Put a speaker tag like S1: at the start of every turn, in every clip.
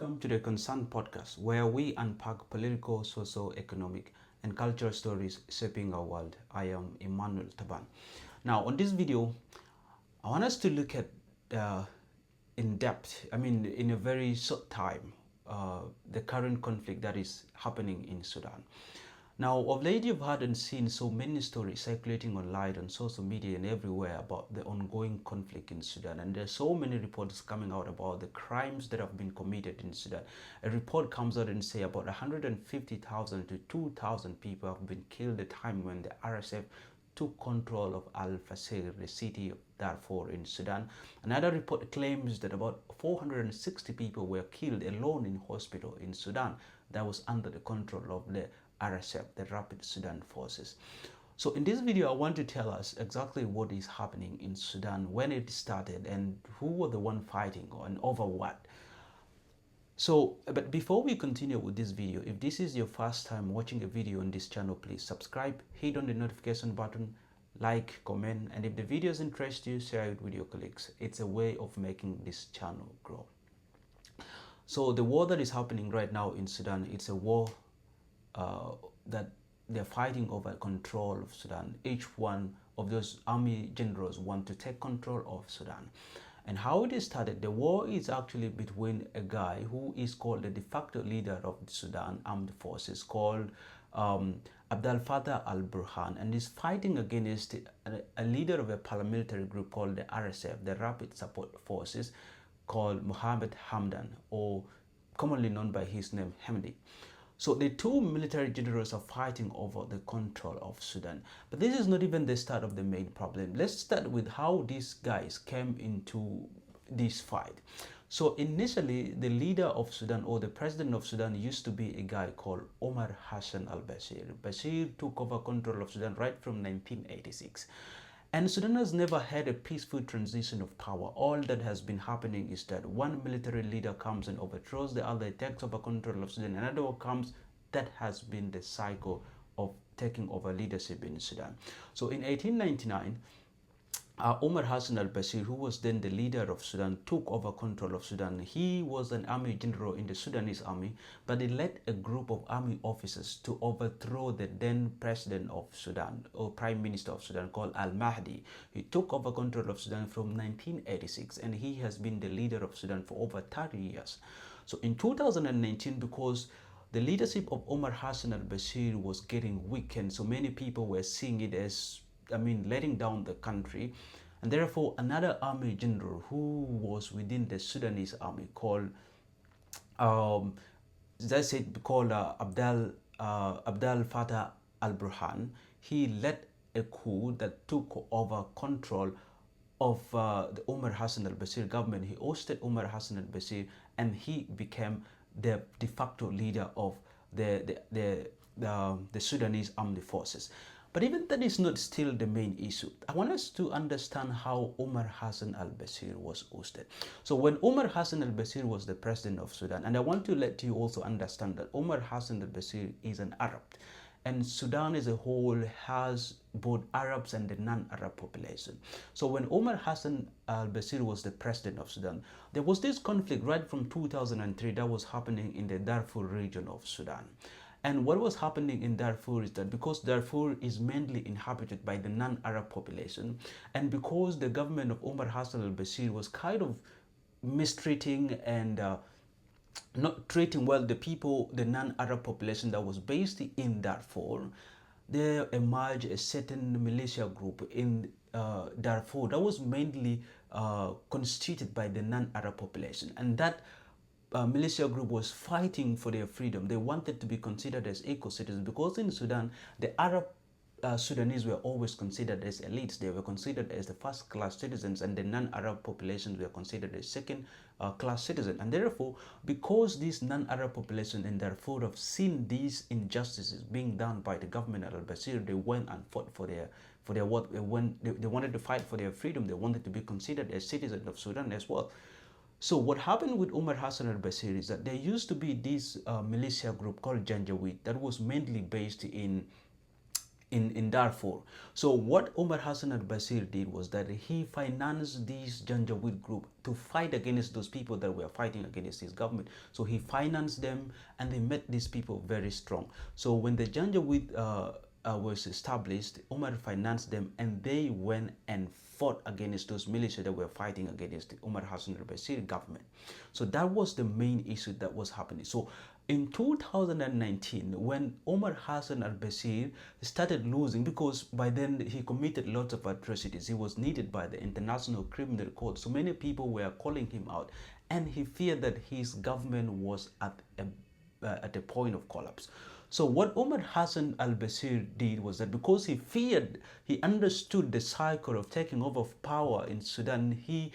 S1: welcome to the Concern podcast, where we unpack political, socio-economic, and cultural stories shaping our world. I am Emmanuel Taban. Now, on this video, I want us to look at in depth, in a very short time, the current conflict that is happening in Sudan. Now, of late, you've heard and seen so many stories circulating online, on social media, and everywhere about the ongoing conflict in Sudan. And there's so many reports coming out about the crimes that have been committed in Sudan. A report comes out and say about 150,000 to 2,000 people have been killed at the time when the RSF took control of Al-Fasir, the city of Darfur in Sudan. Another report claims that about 460 people were killed alone in hospital in Sudan that was under the control of the RSF, the Rapid Sudan Forces. So in this video, I want to tell us exactly what is happening in Sudan, when it started, and who were the one fighting and over what. So, but before we continue with this video, if this is your first time watching a video on this channel, please subscribe, hit on the notification button, like, comment, and if the videos interest you, share it with your colleagues. It's a way of making this channel grow. So the war that is happening right now in Sudan, it's a war that they're fighting over control of Sudan. Each one of those army generals want to take control of Sudan. And how it is started, the war is actually between a guy who is called the de facto leader of the Sudan Armed Forces, called Abdel Fattah al-Burhan, and is fighting against a leader of a paramilitary group called the RSF, the Rapid Support Forces, called Mohammed Hamdan, or commonly known by his name Hamdi. So the two military generals are fighting over the control of Sudan. But this is not even the start of the main problem. Let's start with how these guys came into this fight. So initially, the leader of Sudan, or the president of Sudan, used to be a guy called Omar Hassan al-Bashir. Bashir took over control of Sudan right from 1986. And Sudan has never had a peaceful transition of power. All that has been happening is that one military leader comes and overthrows the other, takes over control of Sudan. Another one comes. That has been the cycle of taking over leadership in Sudan. So in 1899, Omar Hassan al-Bashir, who was then the leader of Sudan, took over control of Sudan. He was an army general in the Sudanese army, but he led a group of army officers to overthrow the then president of Sudan, or prime minister of Sudan, called al-Mahdi. He took over control of Sudan from 1986, and he has been the leader of Sudan for over 30 years. So in 2019, because the leadership of Omar Hassan al-Bashir was getting weak, and so many people were seeing it as, letting down the country. And therefore, another army general who was within the Sudanese army called, Abdel Fattah al-Burhan, he led a coup that took over control of the Omar Hassan al-Bashir government. He ousted Omar Hassan al-Bashir, and he became the de facto leader of the Sudanese armed forces. But even that is not still the main issue. I want us to understand how Omar Hassan al-Bashir was ousted. So when Omar Hassan al-Bashir was the president of Sudan, and I want to let you also understand that Omar Hassan al-Bashir is an Arab, and Sudan as a whole has both Arabs and the non-Arab population. So when Omar Hassan al-Bashir was the president of Sudan, there was this conflict right from 2003 that was happening in the Darfur region of Sudan. And what was happening in Darfur is that because Darfur is mainly inhabited by the non-Arab population, and because the government of Omar Hassan al-Bashir was kind of mistreating and not treating well the people, the non-Arab population that was based in Darfur, there emerged a certain militia group in Darfur that was mainly constituted by the non-Arab population. And that militia group was fighting for their freedom. They wanted to be considered as eco-citizens, because in Sudan, the Arab Sudanese were always considered as elites. They were considered as the first-class citizens, and the non-Arab populations were considered as second-class citizens. And therefore, because this non-Arab population in Darfur have seen these injustices being done by the government of al-Bashir, they went and fought for their what when they wanted to fight for their freedom. They wanted to be considered as citizens of Sudan as well. So what happened with Omar Hassan al-Bashir is that there used to be this militia group called Janjaweed that was mainly based in in Darfur. So what Omar Hassan al-Bashir did was that he financed this Janjaweed group to fight against those people that were fighting against his government. So he financed them, and they made these people very strong. So when the Janjaweed was established, Omar financed them, and they went and fought against those militia that were fighting against the Omar Hassan al-Bashir government. So that was the main issue that was happening. So in 2019, when Omar Hassan al-Bashir started losing, because by then he committed lots of atrocities, he was needed by the International Criminal Court. So many people were calling him out, and he feared that his government was at a point of collapse. So what Omar Hassan al-Bashir did was that because he feared, he understood the cycle of taking over power in Sudan, he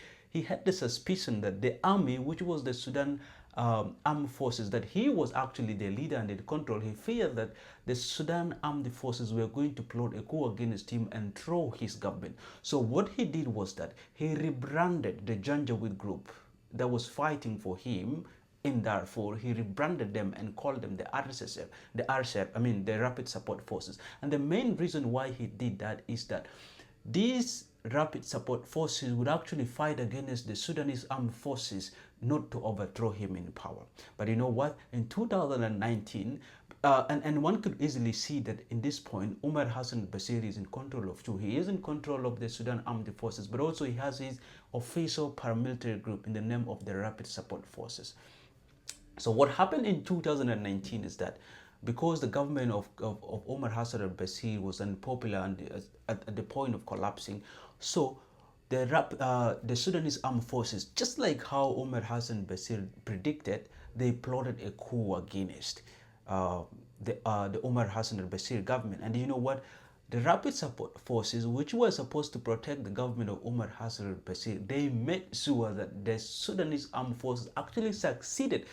S1: had the suspicion that the army, which was the Sudan armed forces, that he was actually the leader and the control. He feared that the Sudan armed forces were going to plot a coup against him and throw his government. So what he did was that he rebranded the Janjaweed group that was fighting for him in Darfur. He rebranded them and called them the RSF, I mean the Rapid Support Forces. And the main reason why he did that is that these Rapid Support Forces would actually fight against the Sudanese armed forces, not to overthrow him in power. But you know what? In 2019, and one could easily see that in this point, Omar Hassan al-Bashir is in control of two. He is in control of the Sudan Armed Forces, but also he has his official paramilitary group in the name of the Rapid Support Forces. So what happened in 2019 is that because the government of Omar Hassan al-Bashir was unpopular and at the point of collapsing, so the Sudanese armed forces, just like how Omar Hassan al-Bashir predicted, they plotted a coup against the Omar Hassan al-Bashir government. And you know what? The Rapid Support Forces, which were supposed to protect the government of Omar Hassan al-Bashir, they made sure that the Sudanese armed forces actually succeeded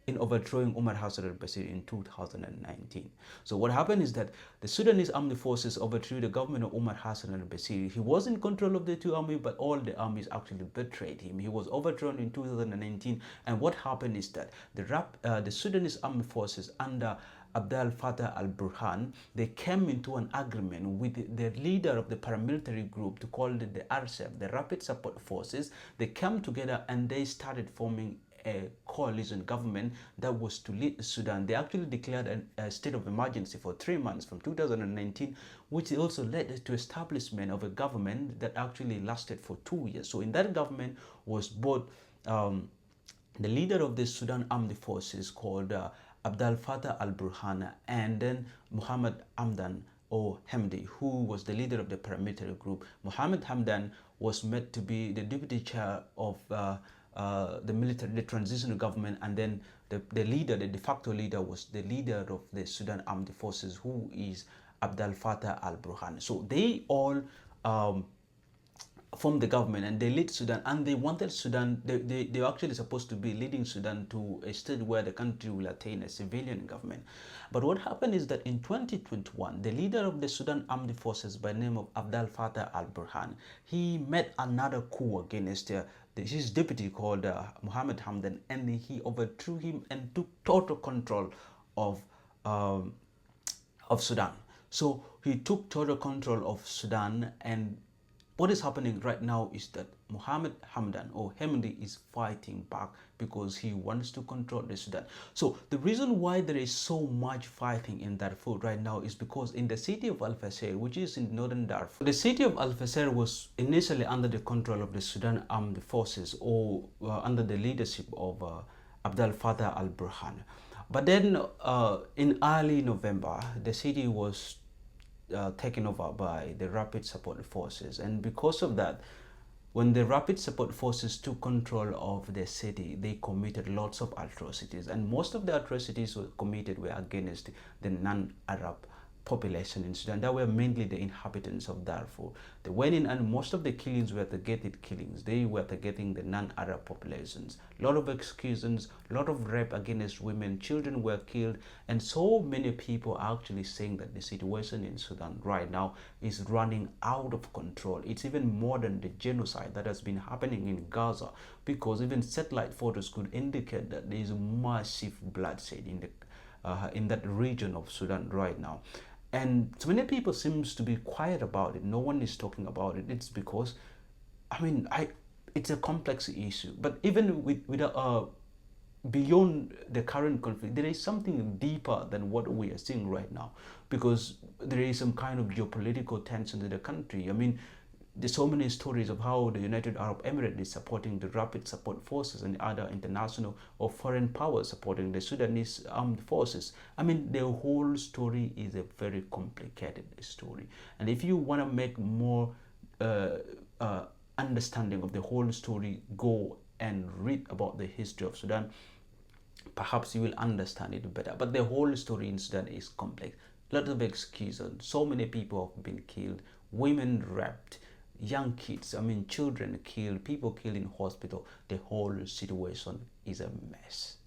S1: in overthrowing Omar Hassan al-Bashir in 2019. So what happened is that the Sudanese armed forces overthrew the government of Omar Hassan al-Bashir. He was in control of the two armies, but all the armies actually betrayed him. He was overthrown in 2019, and what happened is that the Sudanese armed forces under Abdel Fattah al-Burhan, they came into an agreement with the leader of the paramilitary group to call it the RSF, the Rapid Support Forces. They came together and they started forming a coalition government that was to lead Sudan. They actually declared a state of emergency for 3 months from 2019, which also led to establishment of a government that actually lasted for 2 years. So in that government was both the leader of the Sudan Armed Forces called Abdel Fattah al-Burhan, and then Muhammad Hamdan or Hamdi, who was the leader of the paramilitary group. Muhammad Hamdan was made to be the deputy chair of the transitional government, and then the leader, the de facto leader, was the leader of the Sudan Armed Forces, who is Abdel Fattah al-Burhan. So they all formed the government and they lead Sudan, and they wanted Sudan, they were actually supposed to be leading Sudan to a state where the country will attain a civilian government. But what happened is that in 2021, the leader of the Sudan Armed Forces by the name of Abdel Fattah al-Burhan, he made another coup against his deputy called Muhammad Hamdan, and he overthrew him and took total control of Sudan. So he took total control of Sudan, and what is happening right now is that Muhammad Hamdan or Hamdi is fighting back because he wants to control the Sudan. So the reason why there is so much fighting in Darfur right now is because in the city of Al-Fasher, which is in northern Darfur, the city of Al-Fasher was initially under the control of the Sudan Armed Forces, or under the leadership of Abdel Fattah al-Burhan. But then in early November, the city was taken over by the Rapid Support Forces, and because of that, when the Rapid Support Forces took control of the city, they committed lots of atrocities, and most of the atrocities committed were against the non-Arab population in Sudan. That were mainly the inhabitants of Darfur. They went in, and most of the killings were targeted killings. They were targeting the non-Arab populations. A lot of executions, a lot of rape against women, children were killed, and so many people are actually saying that the situation in Sudan right now is running out of control. It's even more than the genocide that has been happening in Gaza, because even satellite photos could indicate that there is massive bloodshed in that region of Sudan right now. And so many people seems to be quiet about it. No one is talking about it. It's because, I mean, it's a complex issue. But even with beyond the current conflict, there is something deeper than what we are seeing right now, because there is some kind of geopolitical tension in the country. I mean, there's so many stories of how the United Arab Emirates is supporting the Rapid Support Forces and other international or foreign powers supporting the Sudanese armed forces. I mean, the whole story is a very complicated story. And if you want to make more understanding of the whole story, go and read about the history of Sudan. Perhaps you will understand it better. But the whole story in Sudan is complex. Lot of excuses. So many people have been killed, women raped, young kids, I mean children killed, people killed in hospital. The whole situation is a mess.